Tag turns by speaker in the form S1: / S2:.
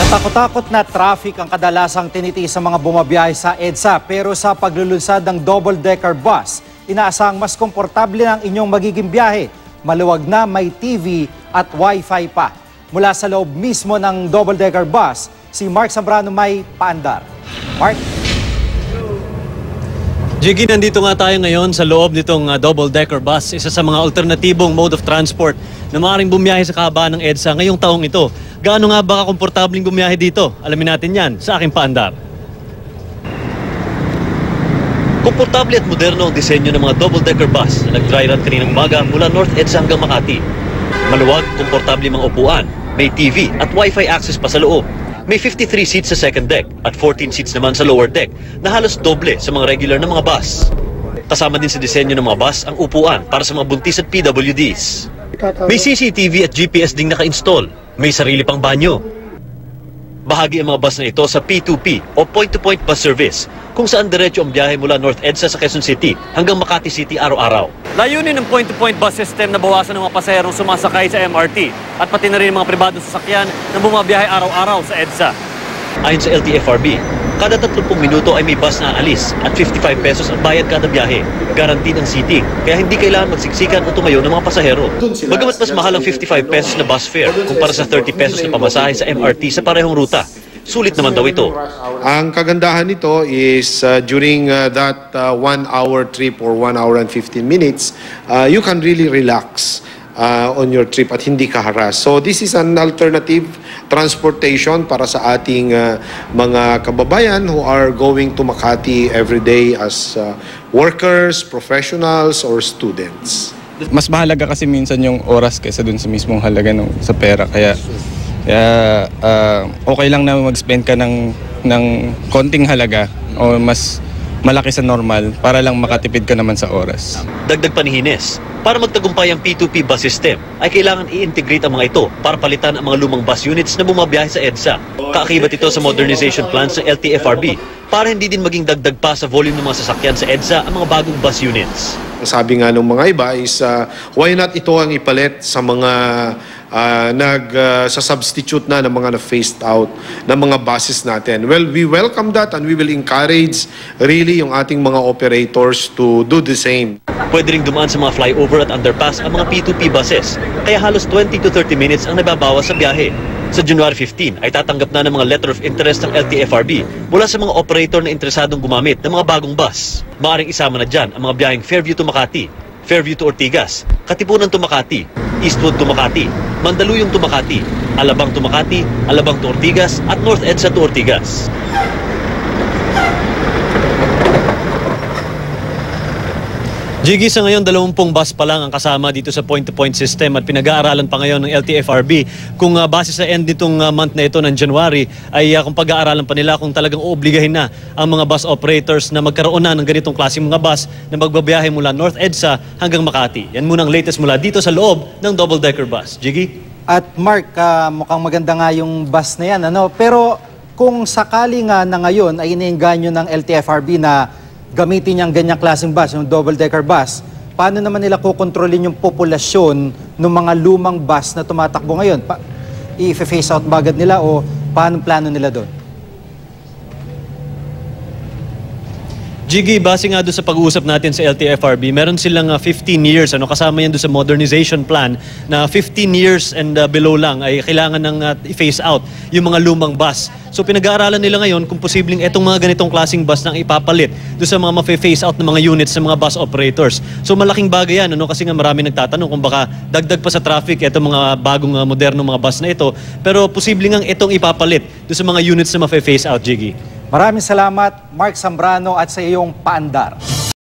S1: Takot-takot na traffic ang kadalasang tinitiis sa mga bumabiyahe sa EDSA, pero sa paglulunsad ng double-decker bus, inaasahang mas komportable ang inyong magiging biyahe. Maluwag na, may TV at Wi-Fi pa. Mula sa loob mismo ng double-decker bus, si Mark Zambrano may paandar. Mark?
S2: Jiggy, nandito nga tayo ngayon sa loob nitong double-decker bus, isa sa mga alternatibong mode of transport na maaaring bumiyahe sa kahabaan ng EDSA ngayong taong ito. Gaano nga ba komportabling bumiyahe dito? Alamin natin yan sa aking paandar. Komportable at moderno ang disenyo ng mga double-decker bus na nag-dry run kaninang umaga mula North EDSA hanggang Makati. Maluwag, komportable mga upuan, may TV at Wi-Fi access pa sa loob. May 53 seats sa second deck at 14 seats naman sa lower deck na halos doble sa mga regular na mga bus. Kasama din sa disenyo ng mga bus ang upuan para sa mga buntis at PWDs. May CCTV at GPS ding naka-install. May sarili pang banyo. Bahagi ang mga bus na ito sa P2P o point-to-point bus service kung saan diretso ang biyahe mula North EDSA sa Quezon City hanggang Makati City araw-araw. Layunin ng point-to-point bus system na bawasan ng mga pasaherong sumasakay sa MRT at pati na rin mga pribadong sasakyan na bumabiyahe araw-araw sa EDSA. Ayon sa LTFRB, kada 30 minuto ay may bus na aalis at 55 pesos ang bayad kada biyahe. Guaranteed ang seating, kaya hindi kailangan magsiksikan o tumayo ng mga pasahero. Bagamat mas mahal ang 55 pesos na bus fare kumpara sa 30 pesos na pamasahe sa MRT sa parehong ruta, sulit naman daw ito.
S3: Ang kagandahan nito is during that 1 hour trip or 1 hour and 15 minutes, you can really relax on your trip at hindi ka haras. So this is an alternative transportation para sa ating mga kababayan who are going to Makati every day as workers, professionals, or students.
S4: Mas mahalaga kasi minsan yung oras kaysa dun sa mismong halaga sa pera. Kaya okay lang na mag-spend ka ng konting halaga o mas malaki sa normal para lang makatipid ka naman sa oras.
S2: Dagdag pa ni Hines, para magtagumpay ang P2P bus system ay kailangan i-integrate ang mga ito para palitan ang mga lumang bus units na bumabiyahe sa EDSA. Kaakibat ito sa modernization plans ng LTFRB para hindi din maging dagdag pa sa volume ng mga sasakyan sa EDSA ang mga bagong bus units.
S3: Sabi nga ng mga iba is why not ito ang ipalit sa mga sa substitute na ng mga na-phased out na mga buses natin. Well, we welcome that and we will encourage really yung ating mga operators to do the same.
S2: Pwede ring dumaan sa mga flyover at underpass ang mga P2P buses, kaya halos 20 to 30 minutes ang nababawas sa biyahe. Sa January 15 ay tatanggap na ng mga letter of interest ng LTFRB mula sa mga operator na interesadong gumamit ng mga bagong bus. Maaring isama na dyan ang mga biyaheng Fairview to Makati, Fairview to Ortigas, Katipunan to Makati, Eastwood to Makati, Mandaluyong to Makati, Alabang to Makati, Alabang to Ortigas at North EDSA to Ortigas. Jiggy, sa ngayon 20 bus pa lang ang kasama dito sa point-to-point system at pinag-aaralan pa ngayon ng LTFRB kung base sa end nitong month na ito ng January ay kung pag-aaralan pa nila kung talagang oobligahin na ang mga bus operators na magkaroon na ng ganitong klaseng mga bus na magbabiyahe mula North EDSA hanggang Makati. Yan muna ang latest mula dito sa loob ng double-decker bus. Jiggy?
S1: At Mark, mukhang maganda nga yung bus na yan, ano? Pero kung sakali nga na ngayon ay iniengganyo ng LTFRB na gamitin niyang ganyang klaseng bus, yung double-decker bus, paano naman nila kukontrolin yung populasyon ng mga lumang bus na tumatakbo ngayon? I-face out ba agad nila o paano plano nila doon?
S2: Jiggy, base nga doon sa pag-uusap natin sa LTFRB, meron silang 15 years, kasama yan doon sa modernization plan, na 15 years and below lang ay kailangan ng i-phase out yung mga lumang bus. So pinag-aaralan nila ngayon kung posibleng etong mga ganitong klaseng bus nang ipapalit doon sa mga ma-phase out ng mga units sa mga bus operators. So malaking bagay yan, kasi nga marami nagtatanong kung baka dagdag pa sa traffic etong mga bagong modernong mga bus na ito. Pero posibleng nga itong ipapalit doon sa mga units na ma-phase out, Jiggy.
S1: Maraming salamat, Mark Zambrano, at sa iyong paandar.